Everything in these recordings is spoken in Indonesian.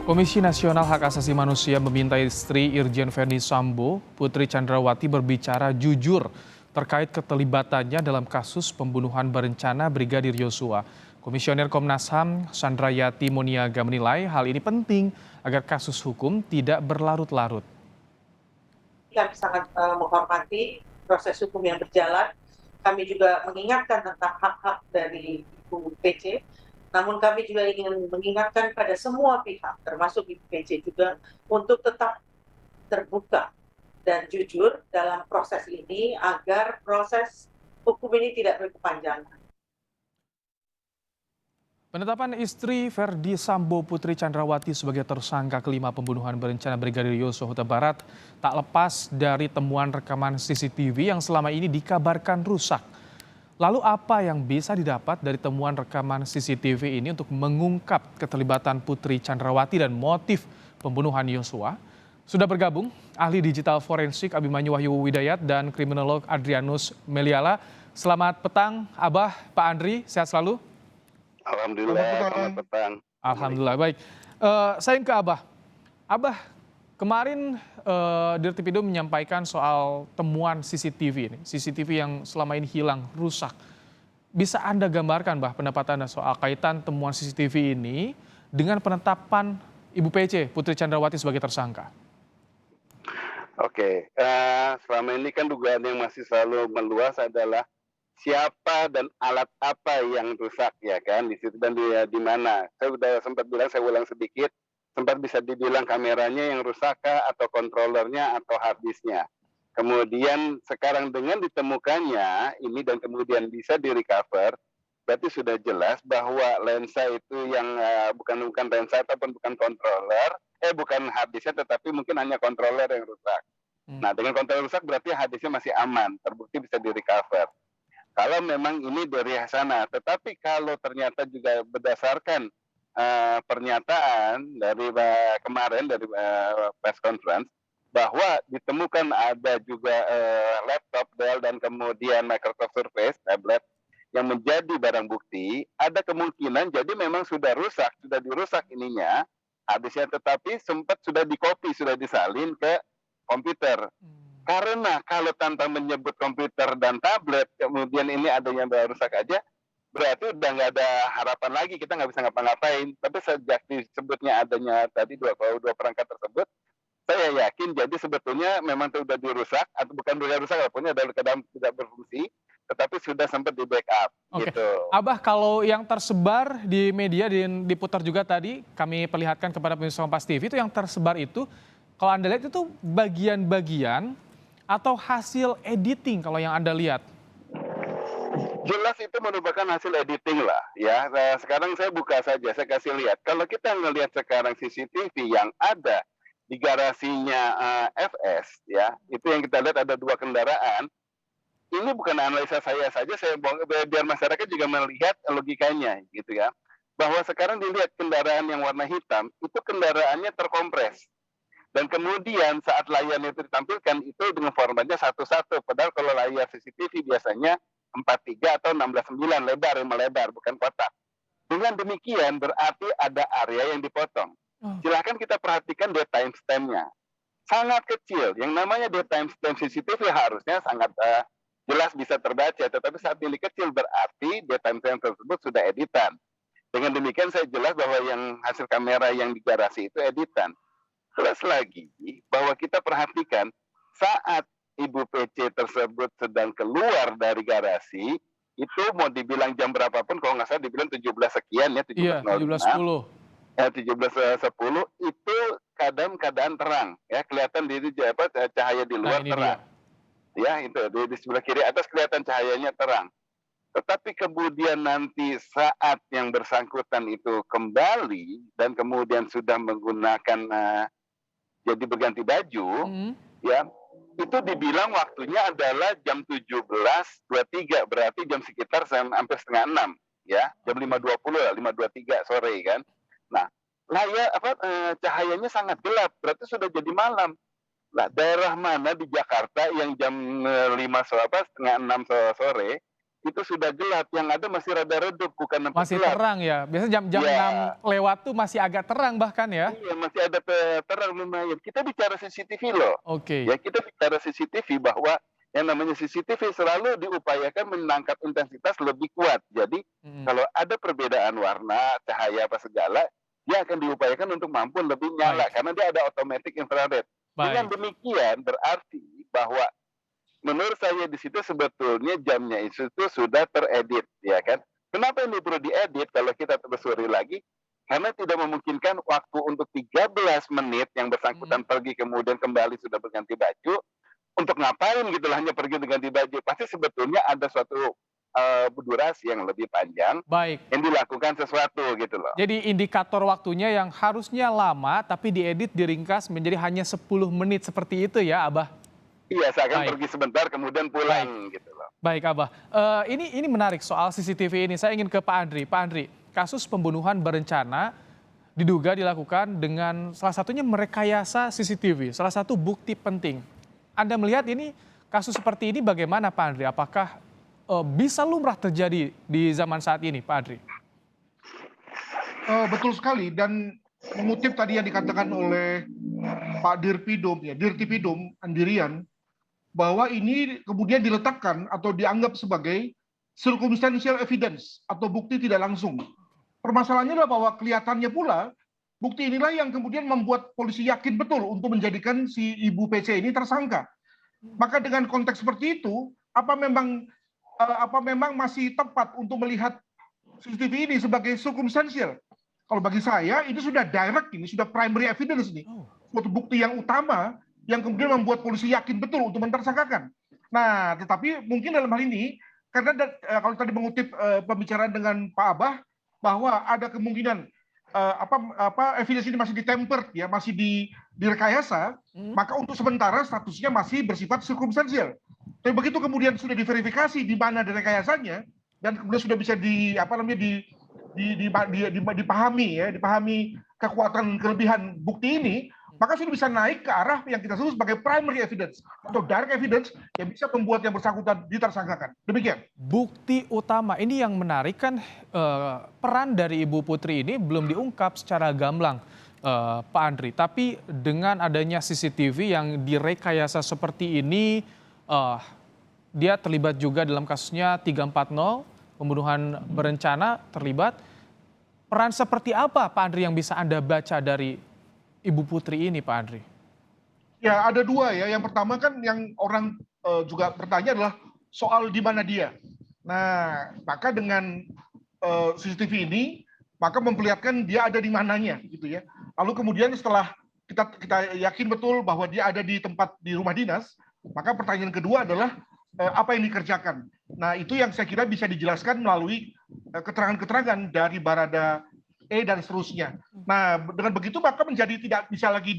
Komisi Nasional Hak Asasi Manusia meminta istri Irjen Verdi Sambo, Putri Chandrawati berbicara jujur terkait keterlibatannya dalam kasus pembunuhan berencana Brigadir Yosua. Komisioner Komnas HAM Sandrayati Muniaga menilai hal ini penting agar kasus hukum tidak berlarut-larut. Kami sangat menghormati proses hukum yang berjalan. Kami juga mengingatkan tentang hak-hak dari Ibu PC. Namun kami juga ingin mengingatkan pada semua pihak, termasuk Ibu PC juga, untuk tetap terbuka dan jujur dalam proses ini agar proses hukum ini tidak berkepanjangan. Penetapan istri Verdi Sambo Putri Chandrawati sebagai tersangka kelima pembunuhan berencana Brigadir Yosua Huta Barat tak lepas dari temuan rekaman CCTV yang selama ini dikabarkan rusak. Lalu apa yang bisa didapat dari temuan rekaman CCTV ini untuk mengungkap keterlibatan Putri Chandrawati dan motif pembunuhan Yosua? Sudah bergabung ahli digital forensik Abimanyu Wahyu Widayat dan kriminolog Adrianus Meliala. Selamat petang, Abah, Pak Andri, sehat selalu? Alhamdulillah, selamat petang. Alhamdulillah, baik. Saya ke Abah. Abah, kemarin Dirtipindo menyampaikan soal temuan CCTV ini. CCTV yang selama ini hilang, rusak. Bisa Anda gambarkan, Bah, pendapat Anda soal kaitan temuan CCTV ini dengan penetapan Ibu PC, Putri Chandrawati sebagai tersangka? Oke, selama ini kan dugaan yang masih selalu meluas adalah siapa dan alat apa yang rusak, ya kan, di situ dan di mana. Saya sudah sempat bilang, saya ulang sedikit, sempat bisa dibilang kameranya yang rusak atau kontrolernya atau hard disknya. Kemudian sekarang dengan ditemukannya ini dan kemudian bisa di-recover, berarti sudah jelas bahwa lensa itu yang bukan lensa ataupun bukan controller, bukan hard disknya, tetapi mungkin hanya controller yang rusak. Nah, dengan controller rusak berarti hard disknya masih aman, terbukti bisa di-recover. Kalau memang ini dari sana, tetapi kalau ternyata juga berdasarkan pernyataan dari kemarin dari press conference bahwa ditemukan ada juga laptop Dell dan kemudian Microsoft Surface tablet yang menjadi barang bukti, ada kemungkinan jadi memang sudah rusak, sudah dirusak ininya habisnya, tetapi sempat sudah dikopi, sudah disalin ke komputer. Karena kalau tanpa menyebut komputer dan tablet, kemudian ini adanya rusak aja, berarti udah nggak ada harapan lagi, kita nggak bisa ngapa-ngapain. Tapi sejak disebutnya adanya tadi dua perangkat tersebut, saya yakin jadi sebetulnya memang sudah dirusak, atau bukan rusak, walaupun ada keadaan tidak berfungsi, tetapi sudah sempat di backup. Oke, Gitu. Abah, kalau yang tersebar di media dan diputar juga tadi, kami perlihatkan kepada pemirsa Kompas TV, itu yang tersebar itu, kalau Anda lihat itu bagian-bagian atau hasil editing kalau yang Anda lihat? Jelas itu merupakan hasil editing lah, ya. Nah, sekarang saya buka saja, saya kasih lihat. Kalau kita ngelihat sekarang CCTV yang ada di garasinya FS, ya, itu yang kita lihat ada 2 kendaraan. Ini bukan analisa saya saja, biar masyarakat juga melihat logikanya, gitu ya. Bahwa sekarang dilihat kendaraan yang warna hitam, itu kendaraannya terkompres. Dan kemudian saat layar itu ditampilkan itu dengan formatnya 1:1, padahal kalau layar CCTV biasanya 4:3 atau 16:9 lebar, melebar, bukan kotak. Dengan demikian berarti ada area yang dipotong. Silahkan kita perhatikan date timestamp-nya. Sangat kecil. Yang namanya date timestamp CCTV harusnya sangat jelas bisa terbaca, tetapi saat ini kecil berarti date timestamp tersebut sudah editan. Dengan demikian saya jelas bahwa yang hasil kamera yang di garasi itu editan. Plus lagi bahwa kita perhatikan saat Ibu PC tersebut sedang keluar dari garasi, itu mau dibilang jam berapapun, kalau nggak salah dibilang 17 sekian ya, Iya, 17.05. 17.10. 17.10 itu keadaan terang, ya, kelihatan di cahaya di luar terang. Ya, itu di sebelah kiri atas kelihatan cahayanya terang. Tetapi kemudian nanti saat yang bersangkutan itu kembali dan kemudian sudah menggunakan jadi berganti baju, ya, itu dibilang waktunya adalah jam 17.23, berarti jam sekitar hampir setengah 6, ya, jam 5.20 lah, 5.23 sore kan. Nah, layar cahayanya sangat gelap, berarti sudah jadi malam. Nah, daerah mana di Jakarta yang jam 5 setengah 6 sore itu sudah gelap, yang ada masih rada redup, bukan nampak Masih gelap. terang ya? Biasanya jam 6 Ya, lewat tuh masih agak terang bahkan ya? iya masih ada terang lumayan. Kita bicara CCTV loh. Oke. Ya, kita bicara CCTV bahwa yang namanya CCTV selalu diupayakan menangkap intensitas lebih kuat. Jadi Mhm. kalau ada perbedaan warna, cahaya apa segala, dia akan diupayakan untuk mampu lebih nyala Baik, karena dia ada automatic infrared. Dengan baik. demikian berarti bahwa menurut saya di situ sebetulnya jamnya itu sudah teredit, ya kan? Kenapa ini perlu diedit kalau kita telusuri lagi? Karena tidak memungkinkan waktu untuk 13 menit yang Mhm. bersangkutan pergi kemudian kembali sudah berganti baju, untuk ngapain gitu lah hanya pergi untuk ganti baju. Pasti sebetulnya ada suatu durasi yang lebih panjang Baik. yang dilakukan sesuatu gitu loh. Jadi indikator waktunya yang harusnya lama tapi diedit diringkas menjadi hanya 10 menit seperti itu ya, Abah? Iya, seakan Baik, pergi sebentar kemudian baik. pulang gitu loh. Baik, Abah. Ini menarik soal CCTV ini. Saya ingin ke Pak Andri. Pak Andri, kasus pembunuhan berencana diduga dilakukan dengan salah satunya merekayasa CCTV, salah satu bukti penting. Anda melihat ini kasus seperti ini bagaimana Pak Andri? Apakah bisa lumrah terjadi di zaman saat ini, Pak Andri? Betul sekali dan mengutip tadi yang dikatakan oleh Pak Dirpidum ya, Dirtipidum Andirian bahwa ini kemudian diletakkan atau dianggap sebagai circumstantial evidence atau bukti tidak langsung. Permasalahannya adalah bahwa kelihatannya pula bukti inilah yang kemudian membuat polisi yakin betul untuk menjadikan si Ibu PC ini tersangka. Maka dengan konteks seperti itu, apa memang masih tepat untuk melihat CCTV ini sebagai circumstantial? Kalau bagi saya ini sudah direct, ini sudah primary evidence nih, Oh, suatu bukti yang utama yang kemudian membuat polisi yakin betul untuk mentersangkakan. Nah, tetapi mungkin dalam hal ini karena kalau tadi mengutip pembicaraan dengan Pak Abah bahwa ada kemungkinan evidence ini masih ditempered ya, masih direkayasa, hmm, maka untuk sementara statusnya masih bersifat circumstantial. Tapi begitu kemudian sudah diverifikasi di mana direkayasanya dan kemudian sudah bisa dipahami kekuatan kelebihan bukti ini, maka sudah bisa naik ke arah yang kita sebut sebagai primary evidence atau direct evidence yang bisa membuat yang bersangkutan ditersangkakan. Demikian. bukti utama ini yang menarik kan peran dari Ibu Putri ini belum diungkap secara gamblang, Pak Andri. Tapi dengan adanya CCTV yang direkayasa seperti ini, eh, dia terlibat juga dalam kasusnya 340, pembunuhan berencana terlibat. Peran seperti apa Pak Andri yang bisa Anda baca dari Ibu Putri ini Pak Andri? Ya, ada dua ya. Yang pertama kan yang orang juga bertanya adalah soal di mana dia. Nah, maka dengan CCTV ini, maka memperlihatkan dia ada di mananya, gitu ya. Lalu kemudian setelah kita yakin betul bahwa dia ada di rumah dinas, maka pertanyaan kedua adalah apa yang dikerjakan. Nah, itu yang saya kira bisa dijelaskan melalui keterangan-keterangan dari Barada E dan seterusnya. Nah, dengan begitu maka menjadi tidak bisa lagi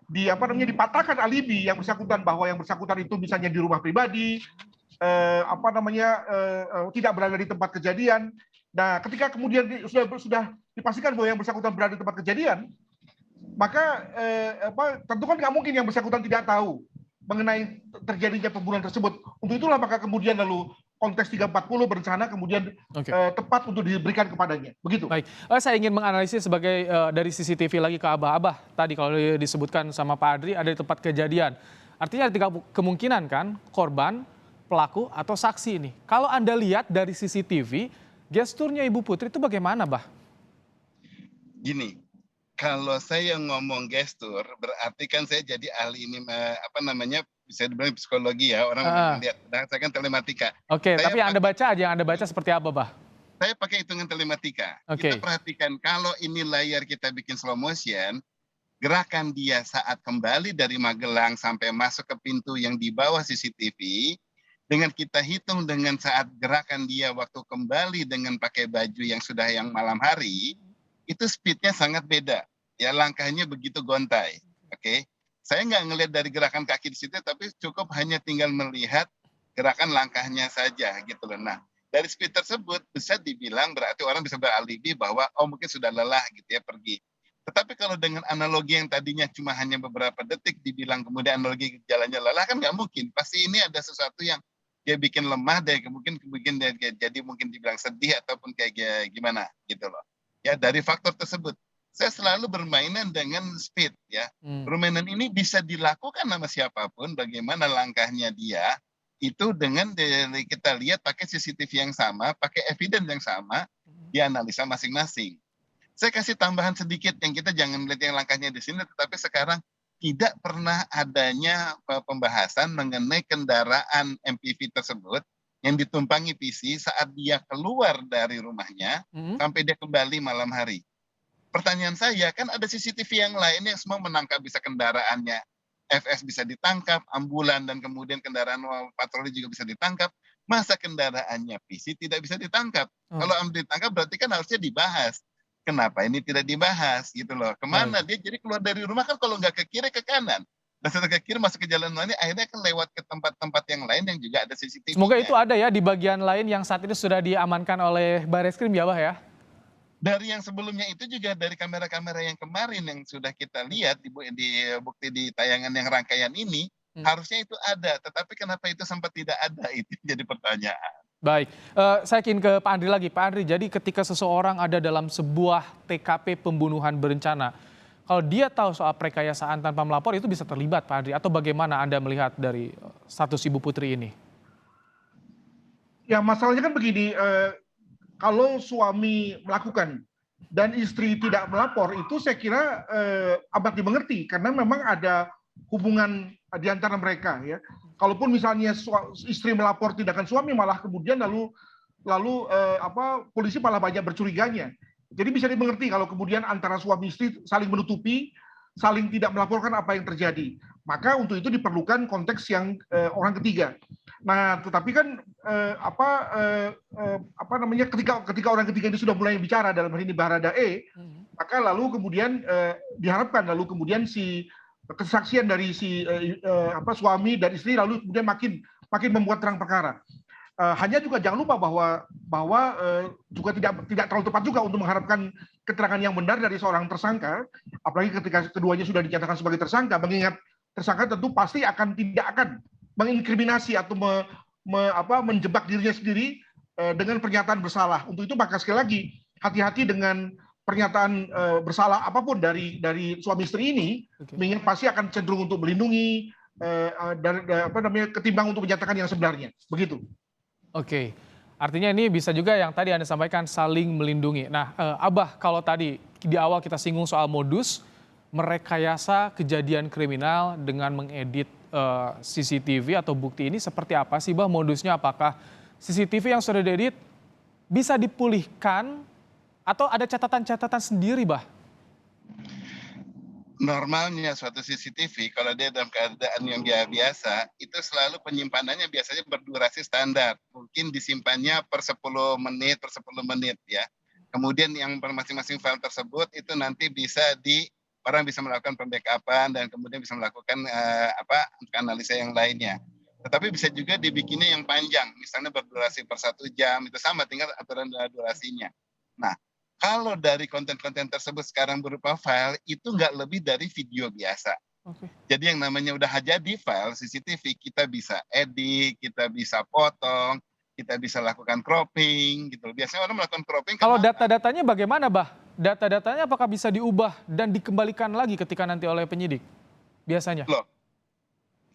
dipatahkan alibi yang bersangkutan bahwa yang bersangkutan itu misalnya di rumah pribadi, tidak berada di tempat kejadian. Nah, ketika kemudian sudah dipastikan bahwa yang bersangkutan berada di tempat kejadian, maka tentu kan nggak mungkin yang bersangkutan tidak tahu mengenai terjadinya pembunuhan tersebut. Untuk itulah maka kemudian lalu konteks 340 berencana kemudian Oke. tepat untuk diberikan kepadanya. Begitu. Baik, saya ingin menganalisis sebagai dari CCTV lagi ke Abah. Tadi kalau disebutkan sama Pak Adri ada di tempat kejadian. Artinya ada tiga kemungkinan kan, korban, pelaku, atau saksi ini. Kalau Anda lihat dari CCTV, gesturnya Ibu Putri itu bagaimana, Bah? Gini, kalau saya ngomong gestur, berarti kan saya jadi ahli ini bisa dibilang psikologi ya, orang melihat. Nah, saya kan telematika. Oke, Saya tapi yang Anda baca aja, yang Anda baca seperti apa, Bah? Saya pakai hitungan telematika. Oke. Kita perhatikan kalau ini layar kita bikin slow motion, gerakan dia saat kembali dari Magelang sampai masuk ke pintu yang di bawah CCTV, dengan kita hitung dengan saat gerakan dia waktu kembali dengan pakai baju yang sudah yang malam hari, itu speednya sangat beda. Ya, langkahnya begitu gontai. Oke. Saya nggak ngelihat dari gerakan kaki di situ, tapi cukup hanya tinggal melihat gerakan langkahnya saja gitu loh. Nah, dari speed tersebut bisa dibilang berarti orang bisa beralibi bahwa mungkin sudah lelah gitu ya pergi. Tetapi kalau dengan analogi yang tadinya cuma hanya beberapa detik dibilang kemudian analogi jalannya lelah kan nggak mungkin. Pasti ini ada sesuatu yang dia bikin lemah deh, mungkin dia jadi mungkin dibilang sedih ataupun kayak gimana gitu loh. Ya dari faktor tersebut, saya selalu bermainan dengan speed ya. Permainan ini bisa dilakukan sama siapapun, bagaimana langkahnya dia itu dengan kita lihat pakai CCTV yang sama, pakai evidence yang sama, dianalisa masing-masing. Saya kasih tambahan sedikit yang kita jangan lihat yang langkahnya di sini, tetapi sekarang tidak pernah adanya pembahasan mengenai kendaraan MPV tersebut yang ditumpangi PC saat dia keluar dari rumahnya sampai dia kembali malam hari. Pertanyaan saya, kan ada CCTV yang lain yang semua menangkap, bisa kendaraannya FS bisa ditangkap, ambulan dan kemudian kendaraan patroli juga bisa ditangkap. Masa kendaraannya PC tidak bisa ditangkap? Kalau ditangkap berarti kan harusnya dibahas. Kenapa ini tidak dibahas gitu loh? Kemana dia jadi keluar dari rumah kan kalau nggak ke kiri ke kanan. Dan setelah ke kiri masuk ke jalan lain, akhirnya kan lewat ke tempat-tempat yang lain yang juga ada CCTV. Semoga itu ada ya di bagian lain yang saat ini sudah diamankan oleh Barreskrim ya Bah ya? Dari yang sebelumnya itu juga dari kamera-kamera yang kemarin yang sudah kita lihat di bukti di tayangan yang rangkaian ini, harusnya itu ada. Tetapi kenapa itu sempat tidak ada, itu jadi pertanyaan. Baik, saya ingin ke Pak Andri lagi. Pak Andri, jadi ketika seseorang ada dalam sebuah TKP pembunuhan berencana, kalau dia tahu soal prekayasaan tanpa melapor itu bisa terlibat Pak Andri, atau bagaimana Anda melihat dari status Ibu Putri ini? Ya masalahnya kan begini, kalau suami melakukan dan istri tidak melapor itu saya kira amat dimengerti karena memang ada hubungan di antara mereka ya. Kalaupun misalnya istri melapor tindakan suami malah kemudian lalu polisi malah banyak bercuriganya. Jadi bisa dimengerti kalau kemudian antara suami istri saling menutupi, saling tidak melaporkan apa yang terjadi. Maka untuk itu diperlukan konteks yang orang ketiga. Nah, tetapi kan ketika orang ketiga ini sudah mulai bicara dalam hal ini Baradae, maka lalu kemudian diharapkan lalu kemudian si kesaksian dari si suami dan istri lalu kemudian makin membuat terang perkara. Hanya juga jangan lupa bahwa juga tidak terlalu tepat juga untuk mengharapkan keterangan yang benar dari seorang tersangka, apalagi ketika keduanya sudah dinyatakan sebagai tersangka, mengingat tersangka tentu pasti tidak akan menginkriminasi atau menjebak dirinya sendiri dengan pernyataan bersalah. Untuk itu maka sekali lagi hati-hati dengan pernyataan bersalah apapun dari suami istri ini, mengingat pasti akan cenderung untuk melindungi ketimbang untuk menyatakan yang sebenarnya. Begitu. Oke, artinya ini bisa juga yang tadi Anda sampaikan saling melindungi. Nah, Abah, kalau tadi di awal kita singgung soal modus merekayasa kejadian kriminal dengan mengedit CCTV atau bukti ini seperti apa sih Bah modusnya? Apakah CCTV yang sudah diedit bisa dipulihkan atau ada catatan-catatan sendiri Bah? Normalnya suatu CCTV kalau dia dalam keadaan yang biasa itu selalu penyimpanannya biasanya berdurasi standar, mungkin disimpannya per 10 menit ya. Kemudian yang masing-masing file tersebut itu nanti bisa orang bisa melakukan pembackupan dan kemudian bisa melakukan analisa yang lainnya. Tetapi bisa juga dibikinnya yang panjang, misalnya berdurasi per 1 jam, itu sama tinggal aturan durasinya. Nah, kalau dari konten-konten tersebut sekarang berupa file, itu nggak lebih dari video biasa. Jadi yang namanya udah jadi file CCTV, kita bisa edit, kita bisa potong, kita bisa lakukan cropping, gitu. Biasanya orang melakukan cropping. Kalau data-datanya bagaimana, Bah? Data-datanya apakah bisa diubah dan dikembalikan lagi ketika nanti oleh penyidik? Biasanya. Loh,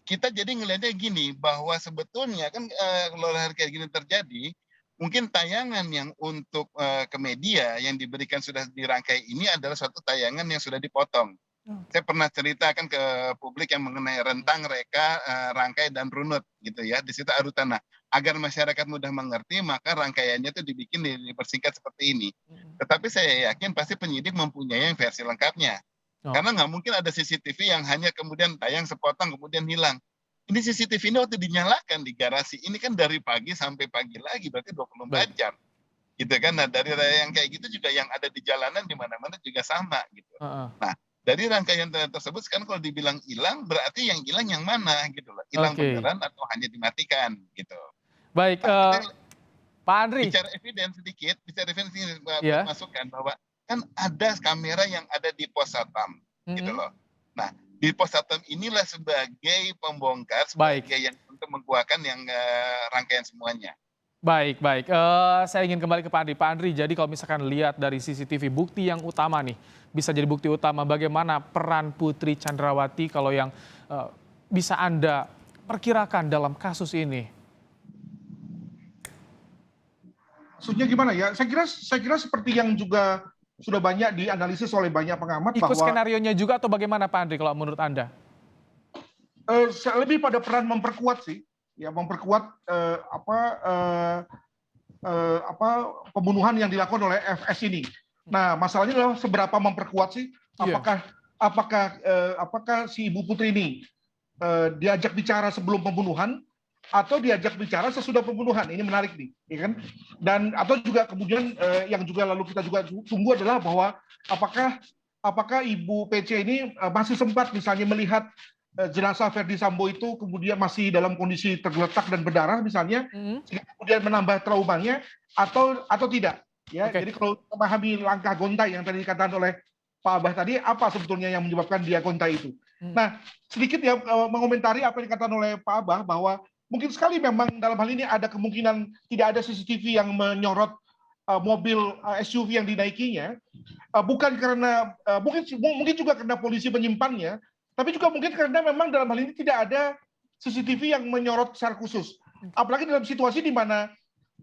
kita jadi ngelihatnya gini, bahwa sebetulnya kan kalau hal kayak gini terjadi, mungkin tayangan yang untuk ke media yang diberikan sudah dirangkai ini adalah suatu tayangan yang sudah dipotong. Saya pernah ceritakan ke publik yang mengenai rentang, reka, rangkai, dan runut gitu ya. Di situ arutan. Nah, agar masyarakat mudah mengerti, maka rangkaiannya itu dibikin dipersingkat seperti ini. Tetapi saya yakin pasti penyidik mempunyai yang versi lengkapnya. Karena nggak mungkin ada CCTV yang hanya kemudian tayang sepotong kemudian hilang. Ini CCTV ini waktu dinyalakan di garasi ini kan dari pagi sampai pagi lagi, berarti 24 jam. Gitu kan. Nah, dari yang kayak gitu juga yang ada di jalanan di mana-mana juga sama gitu. Nah, dari rangkaian tersebut sekarang kalau dibilang hilang, berarti yang hilang yang mana gitu loh. Hilang beneran atau hanya dimatikan gitu. Baik, Pak Andri. Bicara evidence sedikit, masukkan bahwa kan ada kamera yang ada di pos satpam gitu loh. Nah, di pos satpam inilah sebagai pembongkar, sebagai yang untuk mengkuatkan yang rangkaian semuanya. Baik, baik. Saya ingin kembali ke Pak Andri. Pak Andri, jadi kalau misalkan lihat dari CCTV, bukti yang utama nih, bisa jadi bukti utama bagaimana peran Putri Chandrawati kalau yang bisa Anda perkirakan dalam kasus ini. Maksudnya gimana ya? Saya kira seperti yang juga sudah banyak dianalisis oleh banyak pengamat Ikut bahwa skenarionya juga atau bagaimana Pak Andri kalau menurut Anda? lebih pada peran memperkuat sih, ya memperkuat pembunuhan yang dilakukan oleh FS ini. Nah, masalahnya adalah seberapa memperkuat sih? Iya. Apakah si Ibu Putri ini diajak bicara sebelum pembunuhan atau diajak bicara sesudah pembunuhan? Ini menarik nih, ya kan? Dan atau juga kemudian yang juga lalu kita juga tunggu adalah bahwa apakah Ibu PC ini masih sempat misalnya melihat jenazah Verdi Sambo itu kemudian masih dalam kondisi tergeletak dan berdarah misalnya, sehingga kemudian menambah traumanya atau tidak, ya. Oke. Jadi kalau memahami langkah gontai yang tadi dikatakan oleh Pak Abah tadi, apa sebetulnya yang menyebabkan dia gontai itu? Nah, sedikit ya mengomentari apa yang dikatakan oleh Pak Abah bahwa mungkin sekali memang dalam hal ini ada kemungkinan tidak ada CCTV yang menyorot mobil SUV yang dinaikinya, bukan karena mungkin juga karena polisi menyimpannya, tapi juga mungkin karena memang dalam hal ini tidak ada CCTV yang menyorot secara khusus. Apalagi dalam situasi di mana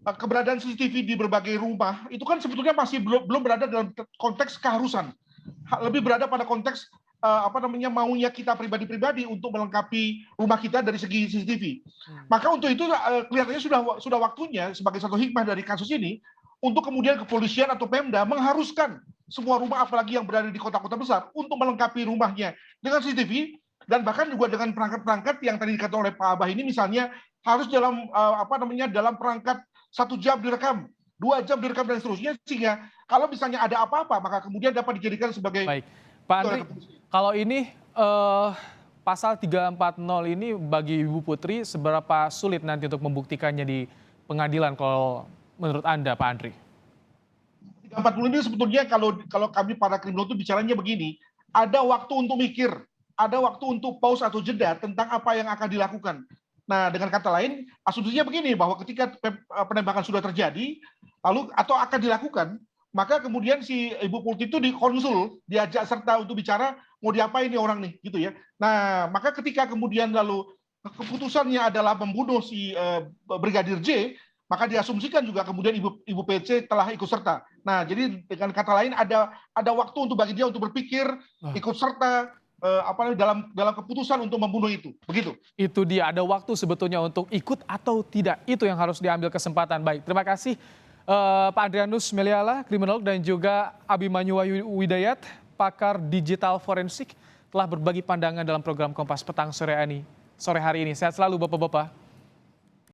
keberadaan CCTV di berbagai rumah itu kan sebetulnya masih belum berada dalam konteks keharusan. Lebih berada pada konteks maunya kita pribadi-pribadi untuk melengkapi rumah kita dari segi CCTV. Maka untuk itu kelihatannya sudah waktunya sebagai satu hikmah dari kasus ini untuk kemudian kepolisian atau Pemda mengharuskan semua rumah apalagi yang berada di kota-kota besar untuk melengkapi rumahnya dengan CCTV dan bahkan juga dengan perangkat-perangkat yang tadi dikatakan oleh Pak Abah ini misalnya harus dalam dalam perangkat 1 jam direkam, 2 jam direkam dan seterusnya sehingga kalau misalnya ada apa-apa maka kemudian dapat dijadikan sebagai. Baik, Pak Andri, kalau ini pasal 340 ini bagi Ibu Putri seberapa sulit nanti untuk membuktikannya di pengadilan kalau menurut Anda, Pak Andri? 340 ini sebetulnya kalau kami para kriminal itu bicaranya begini, ada waktu untuk mikir, ada waktu untuk pause atau jeda tentang apa yang akan dilakukan. Nah, dengan kata lain, asumsinya begini bahwa ketika penembakan sudah terjadi, lalu atau akan dilakukan, maka kemudian si Ibu Putri itu dikonsul, diajak serta untuk bicara mau diapain nih orang nih, gitu ya. Nah, maka ketika kemudian lalu keputusannya adalah membunuh si Brigadir J, maka diasumsikan juga kemudian Ibu PC telah ikut serta. Nah, jadi dengan kata lain ada waktu untuk bagi dia untuk berpikir, ikut serta dalam keputusan untuk membunuh itu. Begitu. Itu dia, ada waktu sebetulnya untuk ikut atau tidak. Itu yang harus diambil kesempatan. Baik, terima kasih Pak Adrianus Meliala, kriminolog, dan juga Abimanyu Widayat, pakar digital forensik, telah berbagi pandangan dalam program Kompas Petang sore hari ini. Sehat selalu Bapak-Bapak.